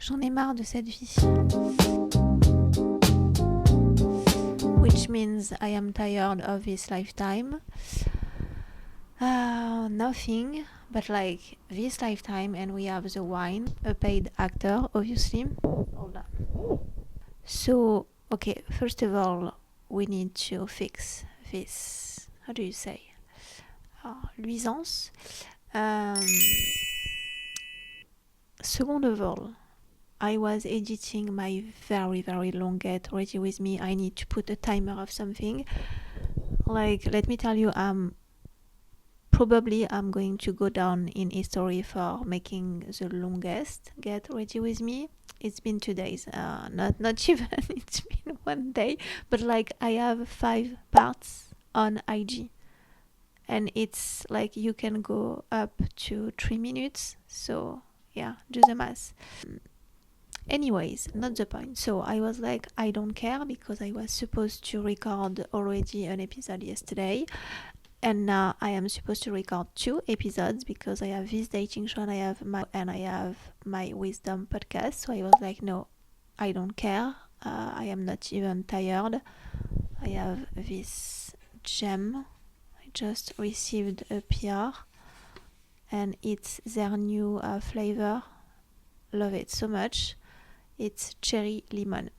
J'en ai marre de cette vie. Which means I am tired of this lifetime. Nothing but like this lifetime, and we have the wine, a paid actor, obviously. Hold on. So, okay, first of all, we need to fix this. How do you say? Luisance. Second of all, I was editing my very, very long Get Ready With Me. I need to put a timer of something. Like, let me tell you, probably I'm going to go down in history for making the longest Get Ready With Me. It's been 2 days, not even, it's been 1 day, but like I have 5 parts on IG. And it's like you can go up to 3 minutes, so yeah, do the math. Anyways, not the point. So I was like, I don't care, because I was supposed to record already an episode yesterday, and now I am supposed to record 2 episodes because I have this dating show and I have my wisdom podcast. So I was like, no, I don't care. I am not even tired. I have this gem. I just received a PR, and it's their new flavor. Love it so much. It's cherry lemon.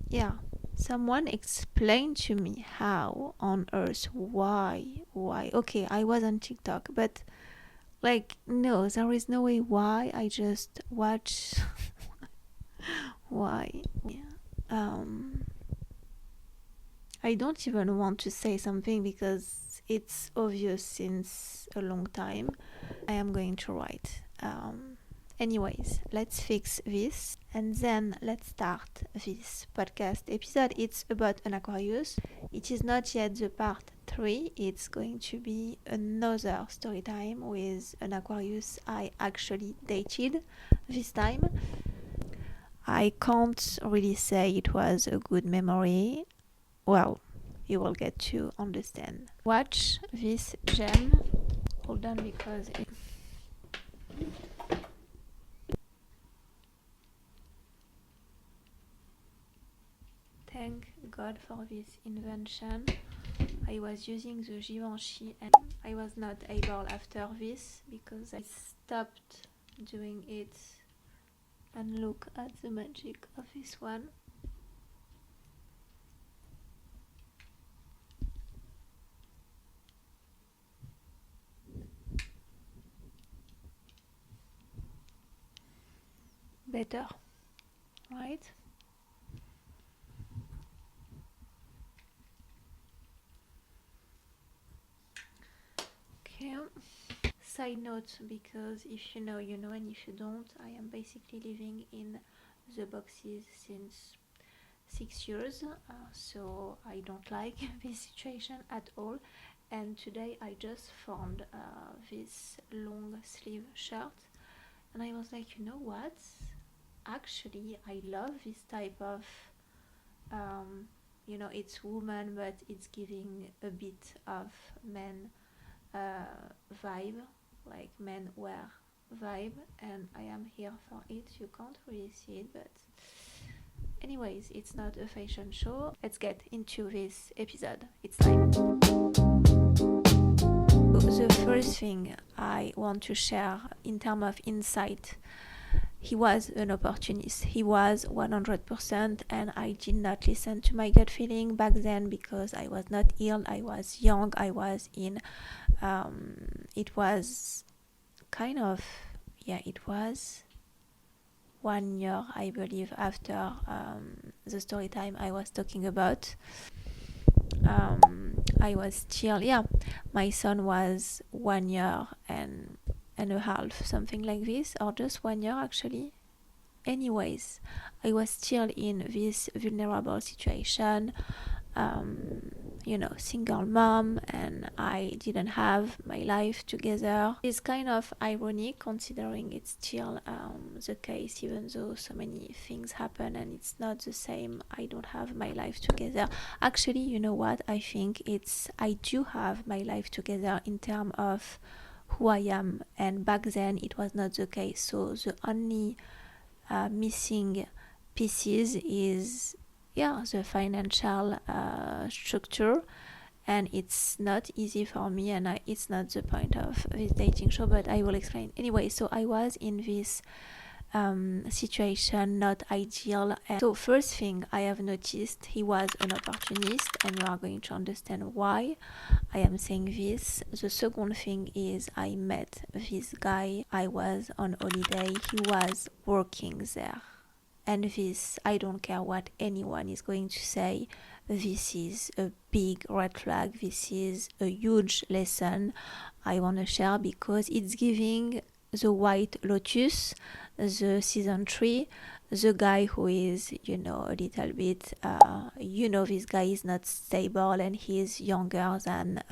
Yeah, someone explain to me how on earth, why. Okay, I was on TikTok, but like, no, there is no way why. I just watch. Why? I don't even want to say something because it's obvious since a long time. I am going to write. Anyways, let's fix this, and then let's start this podcast episode. It's about an Aquarius. It is not yet the part 3. It's going to be another story time with an Aquarius I actually dated this time. I can't really say it was a good memory. Well, you will get to understand. Watch this gem. Hold on, because thank God for this invention. I was using the Givenchy and I was not able after this because I stopped doing it. And look at the magic of this one. Better, right? Okay. Side note, because if you know, you know, and if you don't, I am basically living in the boxes since 6 years, so I don't like this situation at all. And today I just found this long sleeve shirt, and I was like, you know what? Actually, I love this type of, it's woman, but it's giving a bit of men vibe, like men wear vibe, and I am here for it. You can't really see it, but anyways, it's not a fashion show. Let's get into this episode. It's time. The first thing I want to share in terms of insight, he was an opportunist. He was 100%, and I did not listen to my gut feeling back then because I was not healed. I was young. I was in, it was kind of, it was 1 year, I believe, after the story time I was talking about. I was still, my son was 1 year and a half, something like this, or just 1 year actually. Anyways, I was still in this vulnerable situation, single mom, and I didn't have my life together. It's kind of ironic considering it's still the case, even though so many things happen and it's not the same. I don't have my life together. Actually, you know what? I think I do have my life together in terms of who I am, and back then it was not the case. So the only missing pieces is the financial structure, and it's not easy for me, and it's not the point of this dating show, but I will explain anyway. So I was in this situation, not ideal. And so first thing I have noticed, he was an opportunist, and you are going to understand why I am saying this. The second thing is, I met this guy, I was on holiday, he was working there. And this, I don't care what anyone is going to say, this is a big red flag, this is a huge lesson I want to share, because it's giving the white lotus, the season 3, the guy who is, a little bit, this guy is not stable, and he is younger than,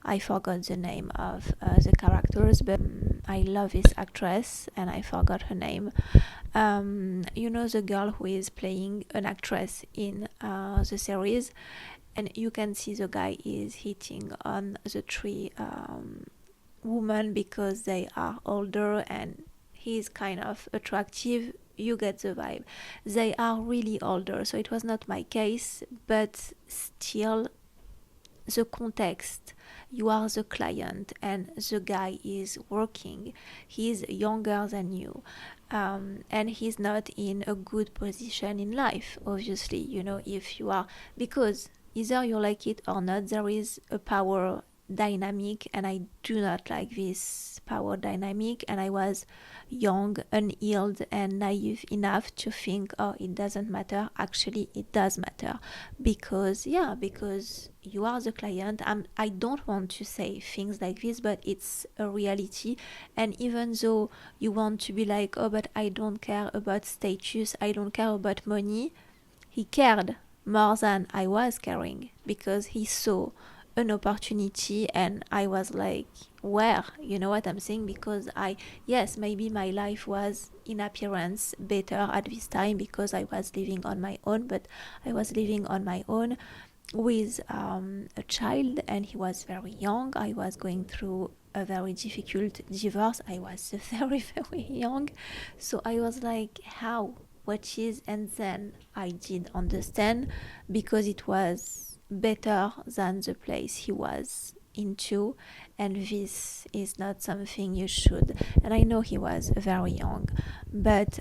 I forgot the name of the characters, but I love this actress, and I forgot her name. The girl who is playing an actress in the series, and you can see the guy is hitting on the 3 women because they are older, and he's kind of attractive. You get the vibe. They are really older, so it was not my case, but still, the context, you are the client and the guy is working, he's younger than you, and he's not in a good position in life, obviously. If you are, because either you like it or not, there is a power dynamic, and I do not like this power dynamic, and I was young, unhealed, and naive enough to think, oh, it doesn't matter. Actually, it does matter, because you are the client. I don't want to say things like this, but it's a reality. And even though you want to be like, oh, but I don't care about status, I don't care about money, he cared more than I was caring, because he saw an opportunity, and I was like, where? You know what I'm saying? Because yes, maybe my life was in appearance better at this time because I was living on my own, but I was living on my own with a child, and he was very young. I was going through a very difficult divorce. I was very, very young. So I was like, how? What is? And then I did understand, because it was better than the place he was into, and this is not something you should. And I know he was very young, but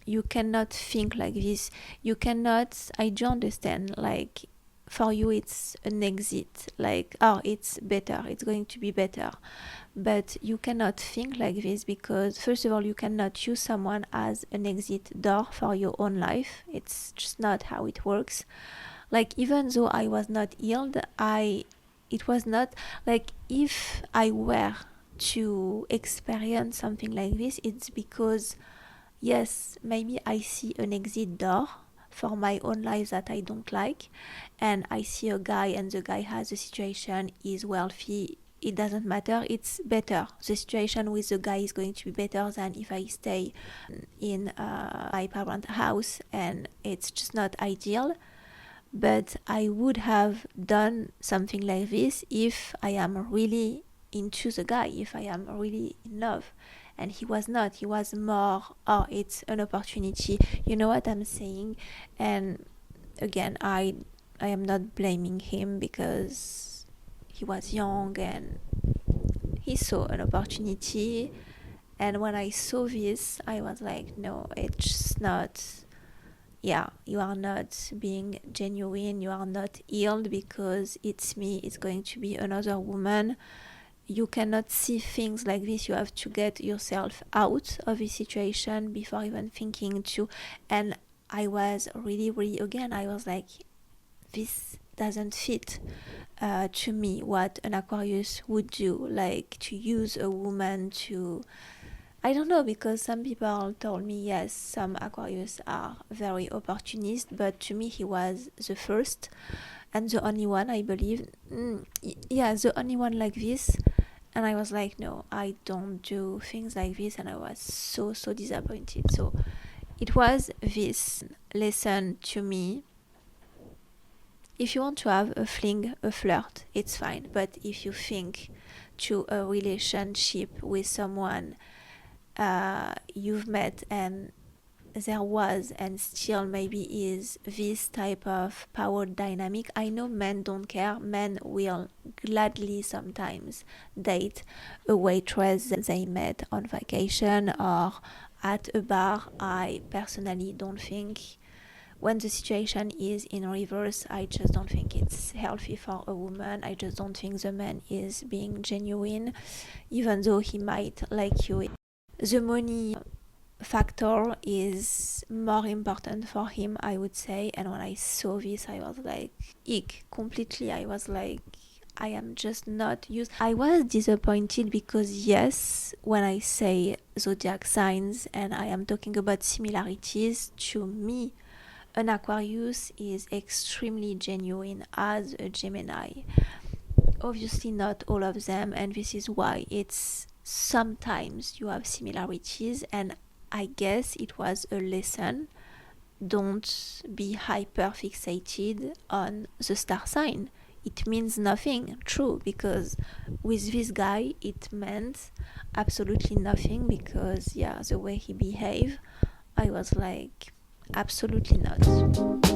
you cannot think like this. You cannot, I do understand, like, for you it's an exit, like, oh, it's better, it's going to be better, but you cannot think like this, because first of all, you cannot use someone as an exit door for your own life. It's just not how it works. Like, even though I was not healed, it was not like, if I were to experience something like this, it's because, yes, maybe I see an exit door for my own life that I don't like, and I see a guy, and the guy has a situation, is wealthy, it doesn't matter, it's better. The situation with the guy is going to be better than if I stay in my parents' house, and it's just not ideal. But I would have done something like this if I am really into the guy, if I am really in love. And he was not. He was more, oh, it's an opportunity. You know what I'm saying? And again, I am not blaming him, because he was young and he saw an opportunity. And when I saw this, I was like, no, it's not. Yeah, you are not being genuine, you are not healed, because it's me, it's going to be another woman. You cannot see things like this. You have to get yourself out of this situation before even thinking to. And I was really, really, again, I was like, this doesn't fit to me what an Aquarius would do, like to use a woman to, I don't know, because some people told me, yes, some Aquarius are very opportunist, but to me he was the first and the only one, I believe. The only one like this. And I was like, no, I don't do things like this, and I was so, so disappointed. So it was this lesson to me. If you want to have a fling, a flirt, it's fine. But if you think to a relationship with someone you've met and there was and still maybe is this type of power dynamic. I know men don't care. Men will gladly sometimes date a waitress they met on vacation or at a bar. I personally don't think, when the situation is in reverse, I just don't think it's healthy for a woman. I just don't think the man is being genuine, even though he might like you. The money factor is more important for him, I would say. And when I saw this, I was like, ick, completely. I was like, I am just not used. I was disappointed because, yes, when I say zodiac signs and I am talking about similarities, to me, an Aquarius is extremely genuine as a Gemini. Obviously, not all of them, and this is why it's sometimes you have similarities, and I guess it was a lesson. Don't be hyper fixated on the star sign. It means nothing, true, because with this guy it meant absolutely nothing, because yeah, the way he behaved, I was like, absolutely not.